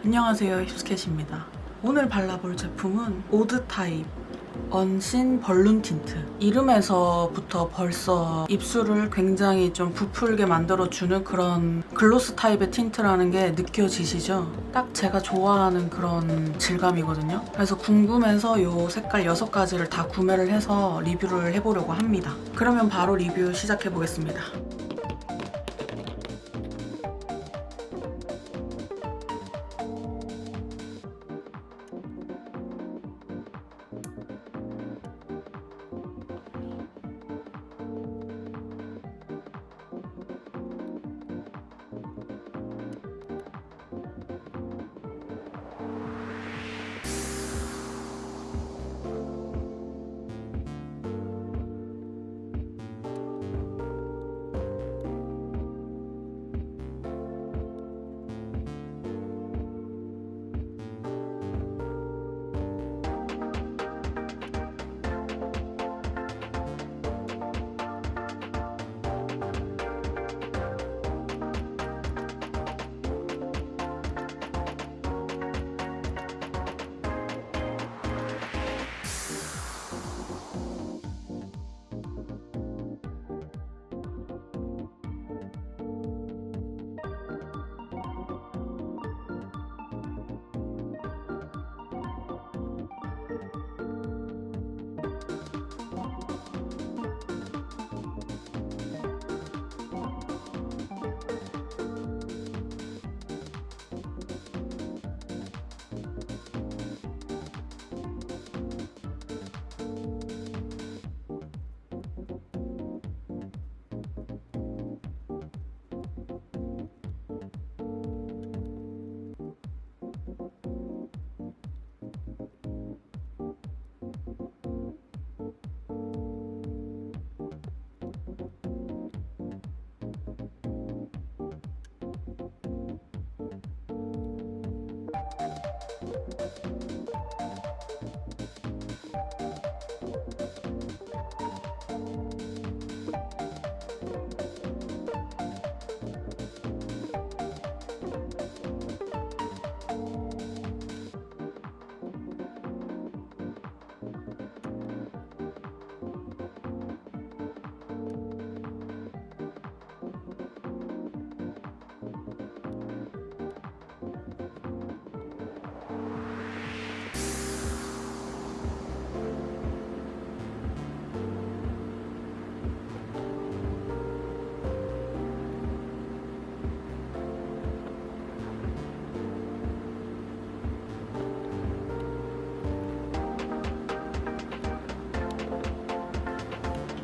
안녕하세요, 힙스캣입니다. 오늘 발라볼 제품은 오드 타입 언신 벌룬 틴트. 이름에서부터 벌써 입술을 굉장히 좀 부풀게 만들어주는 그런 글로스 타입의 틴트라는 게 느껴지시죠? 딱 제가 좋아하는 그런 질감이거든요. 그래서 궁금해서 이 색깔 6가지를 다 구매를 해서 리뷰를 해보려고 합니다. 그러면 바로 리뷰 시작해보겠습니다.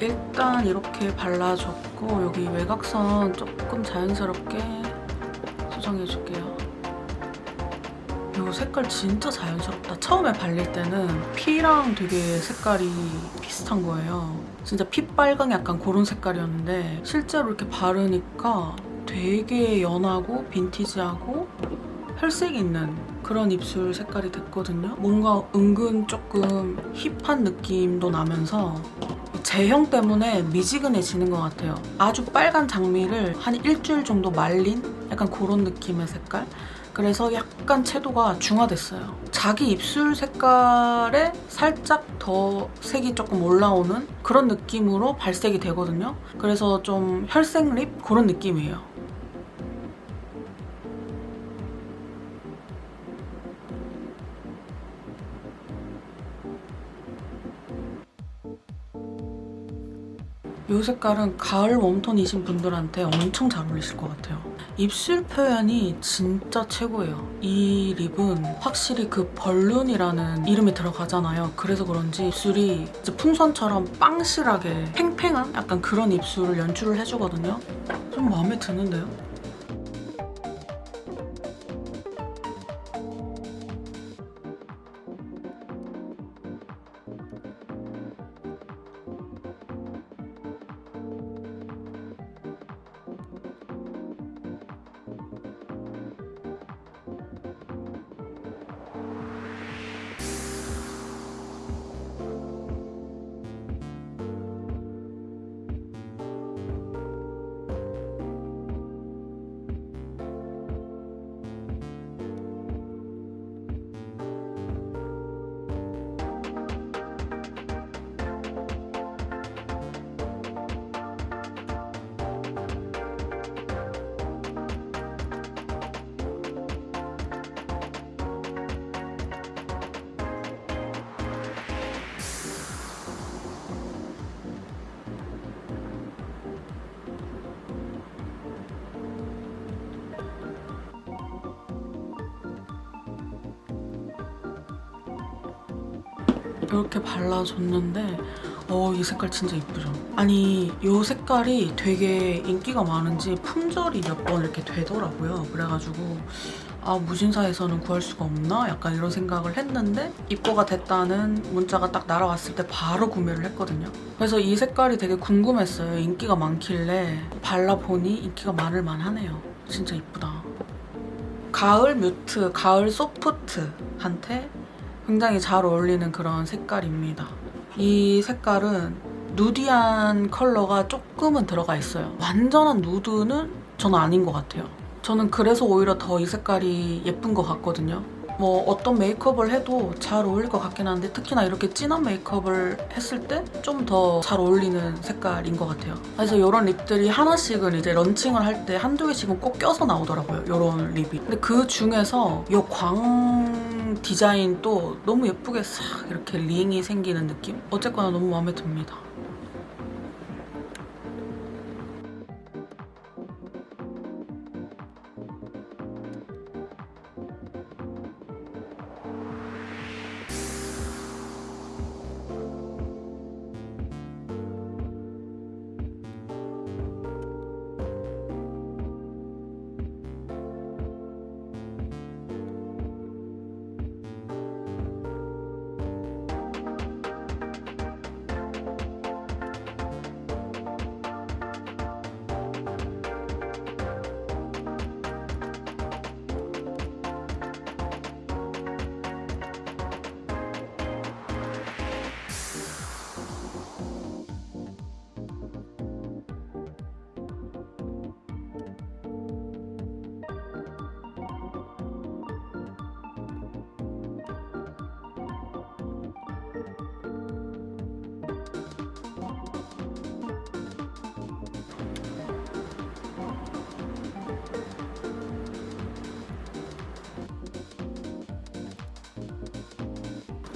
일단 이렇게 발라줬고 여기 외곽선 조금 자연스럽게 수정해줄게요. 이 색깔 진짜 자연스럽다. 처음에 발릴 때는 피랑 되게 색깔이 비슷한 거예요. 진짜 핏빨강 약간 그런 색깔이었는데 실제로 이렇게 바르니까 되게 연하고 빈티지하고 혈색 있는 그런 입술 색깔이 됐거든요. 뭔가 은근 조금 힙한 느낌도 나면서 제형 때문에 미지근해지는 것 같아요. 아주 빨간 장미를 한 일주일 정도 말린 약간 그런 느낌의 색깔. 그래서 약간 채도가 중화됐어요. 자기 입술 색깔에 살짝 더 색이 조금 올라오는 그런 느낌으로 발색이 되거든요. 그래서 좀 혈색 립 그런 느낌이에요. 이 색깔은 가을 웜톤이신 분들한테 엄청 잘 어울리실 것 같아요. 입술 표현이 진짜 최고예요. 이 립은 확실히 그 벌룬이라는 이름이 들어가잖아요. 그래서 그런지 입술이 이제 풍선처럼 빵실하게 팽팽한 약간 그런 입술을 연출을 해주거든요. 좀 마음에 드는데요? 이렇게 발라줬는데 이 색깔 진짜 이쁘죠? 아니 이 색깔이 되게 인기가 많은지 품절이 몇 번 이렇게 되더라고요. 그래가지고 무신사에서는 구할 수가 없나? 약간 이런 생각을 했는데 입고가 됐다는 문자가 딱 날아왔을 때 바로 구매를 했거든요. 그래서 이 색깔이 되게 궁금했어요. 인기가 많길래 발라보니 인기가 많을 만하네요. 진짜 이쁘다. 가을 뮤트, 가을 소프트한테 굉장히 잘 어울리는 그런 색깔입니다. 이 색깔은 누디한 컬러가 조금은 들어가 있어요. 완전한 누드는 저는 아닌 것 같아요. 저는 그래서 오히려 더 이 색깔이 예쁜 것 같거든요. 뭐 어떤 메이크업을 해도 잘 어울릴 것 같긴 한데 특히나 이렇게 진한 메이크업을 했을 때 좀 더 잘 어울리는 색깔인 것 같아요. 그래서 이런 립들이 하나씩은 이제 런칭을 할 때 한두 개씩은 꼭 껴서 나오더라고요. 이런 립이. 근데 그 중에서 이 광 디자인도 너무 예쁘게 싹 이렇게 링이 생기는 느낌? 어쨌거나 너무 마음에 듭니다.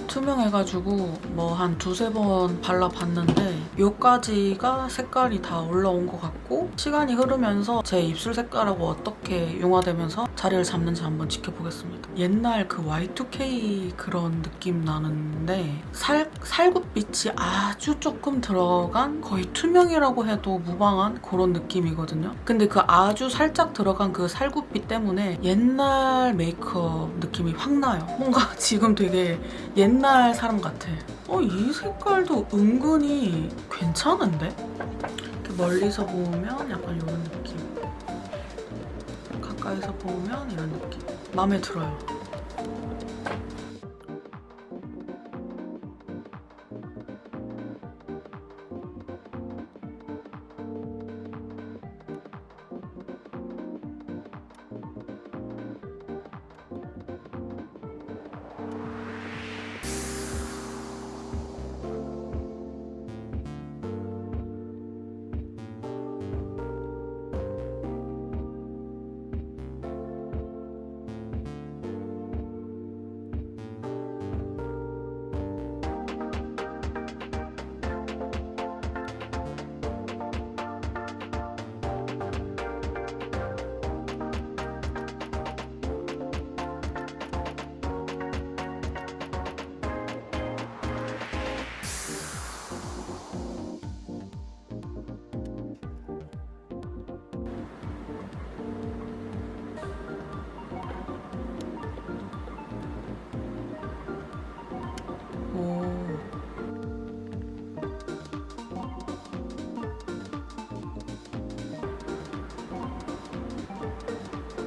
투명해가지고 뭐 한 두세 번 발라봤는데 요까지가 색깔이 다 올라온 것 같고 시간이 흐르면서 제 입술 색깔하고 어떻게 융화되면서 자리를 잡는지 한번 지켜보겠습니다. 옛날 그 Y2K 그런 느낌 나는데 살구빛이 아주 조금 들어간 거의 투명이라고 해도 무방한 그런 느낌이거든요. 근데 그 아주 살짝 들어간 그 살구빛 때문에 옛날 메이크업 느낌이 확 나요. 뭔가 지금 되게 옛날 사람 같아. 이 색깔도 은근히 괜찮은데? 이렇게 멀리서 보면 약간 이런 느낌. 가까이서 보면 이런 느낌. 마음에 들어요.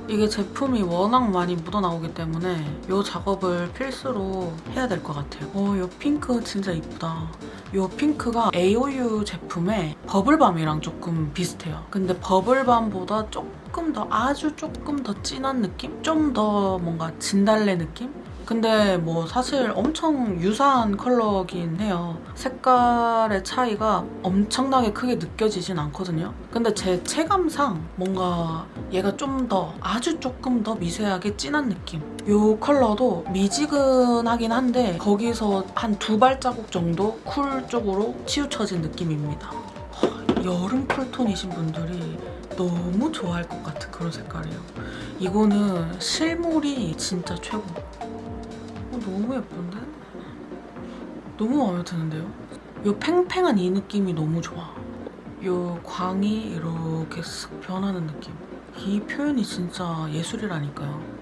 이게 제품이 워낙 많이 묻어나오기 때문에 이 작업을 필수로 해야 될 것 같아요. 이 핑크 진짜 이쁘다. 이 핑크가 AOU 제품의 버블밤이랑 조금 비슷해요. 근데 버블밤보다 조금 더 아주 조금 더 진한 느낌? 좀 더 뭔가 진달래 느낌? 근데 뭐 사실 엄청 유사한 컬러긴 해요. 색깔의 차이가 엄청나게 크게 느껴지진 않거든요. 근데 제 체감상 뭔가 얘가 좀 더 아주 조금 더 미세하게 진한 느낌. 이 컬러도 미지근하긴 한데 거기서 한 2발자국 정도 쿨 쪽으로 치우쳐진 느낌입니다. 여름 쿨톤이신 분들이 너무 좋아할 것 같은 그런 색깔이에요. 이거는 실물이 진짜 최고. 너무 예쁜데? 너무 마음에 드는데요? 요 팽팽한 이 느낌이 너무 좋아. 요 광이 이렇게 쓱 변하는 느낌. 이 표현이 진짜 예술이라니까요.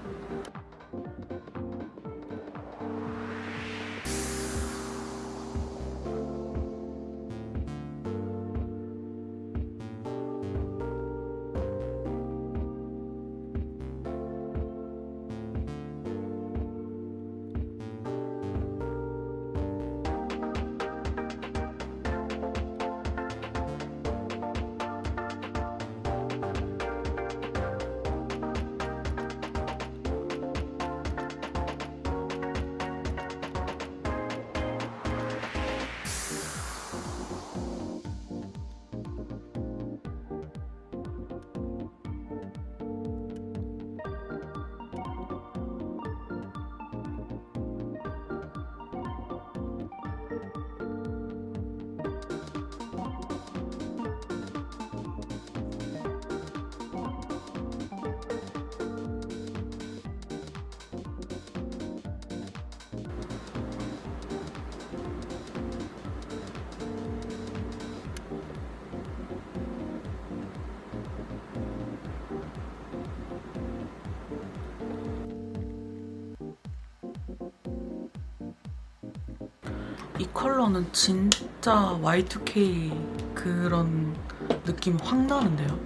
이 컬러는 진짜 Y2K 그런 느낌이 확 나는데요?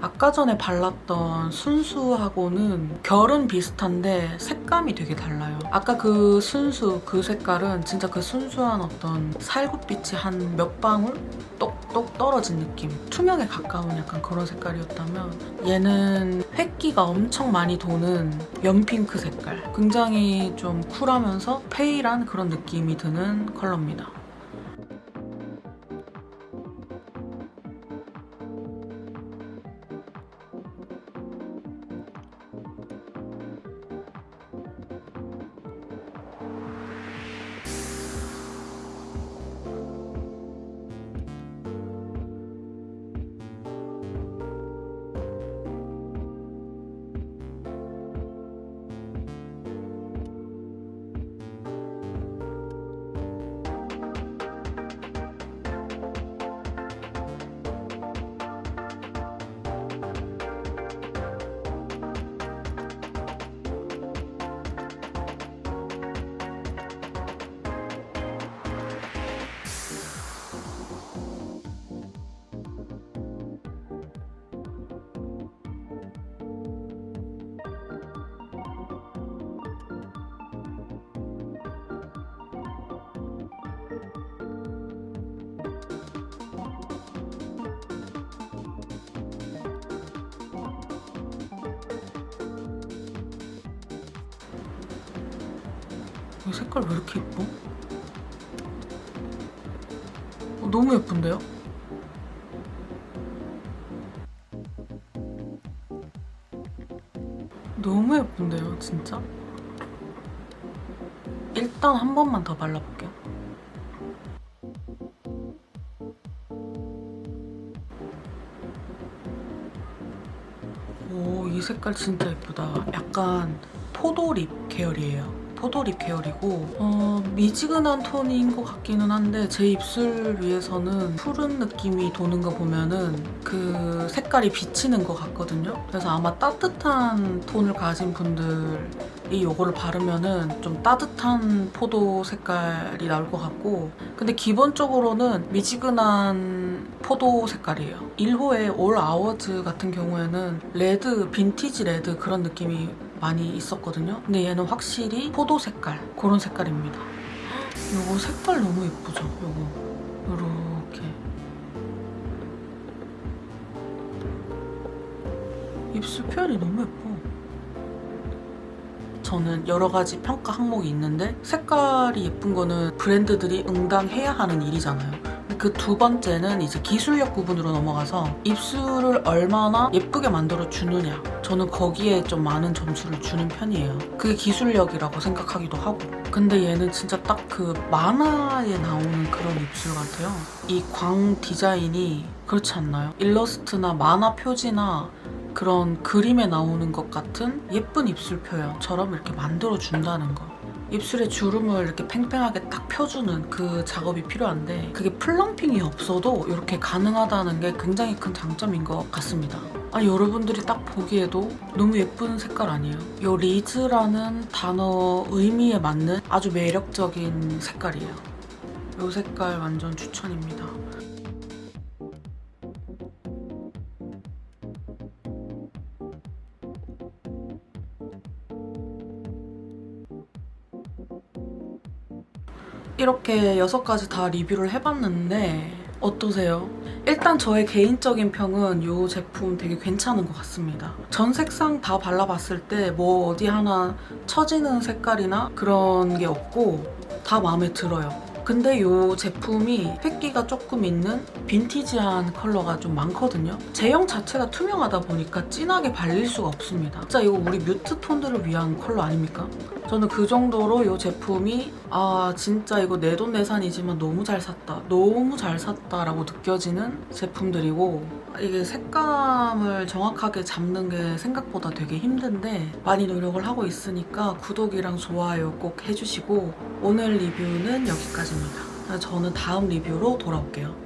아까 전에 발랐던 순수하고는 결은 비슷한데 색감이 되게 달라요. 아까 그 순수 그 색깔은 진짜 그 순수한 어떤 살구빛이 한 몇 방울 똑똑 떨어진 느낌. 투명에 가까운 약간 그런 색깔이었다면 얘는 획기가 엄청 많이 도는 연핑크 색깔. 굉장히 좀 쿨하면서 페일한 그런 느낌이 드는 컬러입니다. 이 색깔 왜 이렇게 예뻐? 너무 예쁜데요? 너무 예쁜데요, 진짜? 일단 한 번만 더 발라볼게요. 오, 이 색깔 진짜 예쁘다. 약간 포도립 계열이에요. 포도립 계열이고 미지근한 톤인 것 같기는 한데 제 입술 위에서는 푸른 느낌이 도는 거 보면은 그 색깔이 비치는 것 같거든요. 그래서 아마 따뜻한 톤을 가진 분들이 이거를 바르면은 좀 따뜻한 포도 색깔이 나올 것 같고, 근데 기본적으로는 미지근한 포도 색깔이에요. 1호의 올 아워즈 같은 경우에는 레드, 빈티지 레드 그런 느낌이 많이 있었거든요. 근데 얘는 확실히 포도 색깔, 그런 색깔입니다. 요거 색깔 너무 예쁘죠? 요거 이렇게 입술 표현이 너무 예뻐. 저는 여러 가지 평가 항목이 있는데 색깔이 예쁜 거는 브랜드들이 응당해야 하는 일이잖아요. 그 두 번째는 이제 기술력 부분으로 넘어가서 입술을 얼마나 예쁘게 만들어 주느냐, 저는 거기에 좀 많은 점수를 주는 편이에요. 그게 기술력이라고 생각하기도 하고. 근데 얘는 진짜 딱 그 만화에 나오는 그런 입술 같아요. 이 광 디자인이 그렇지 않나요? 일러스트나 만화 표지나 그런 그림에 나오는 것 같은 예쁜 입술 표현처럼 이렇게 만들어 준다는 거. 입술에 주름을 이렇게 팽팽하게 딱 펴주는 그 작업이 필요한데 그게 플럼핑이 없어도 이렇게 가능하다는 게 굉장히 큰 장점인 것 같습니다. 아니 여러분들이 딱 보기에도 너무 예쁜 색깔 아니에요? 이 리즈라는 단어 의미에 맞는 아주 매력적인 색깔이에요. 이 색깔 완전 추천입니다. 이렇게 6가지 다 리뷰를 해봤는데 어떠세요? 일단 저의 개인적인 평은 이 제품 되게 괜찮은 것 같습니다. 전 색상 다 발라봤을 때 뭐 어디 하나 처지는 색깔이나 그런 게 없고 다 마음에 들어요. 근데 이 제품이 획기가 조금 있는 빈티지한 컬러가 좀 많거든요. 제형 자체가 투명하다 보니까 진하게 발릴 수가 없습니다. 진짜 이거 우리 뮤트 톤들을 위한 컬러 아닙니까? 저는 그 정도로 이 제품이 진짜 이거 내돈내산이지만 너무 잘 샀다. 너무 잘 샀다라고 느껴지는 제품들이고 이게 색감을 정확하게 잡는 게 생각보다 되게 힘든데 많이 노력을 하고 있으니까 구독이랑 좋아요 꼭 해주시고 오늘 리뷰는 여기까지입니다. 저는 다음 리뷰로 돌아올게요.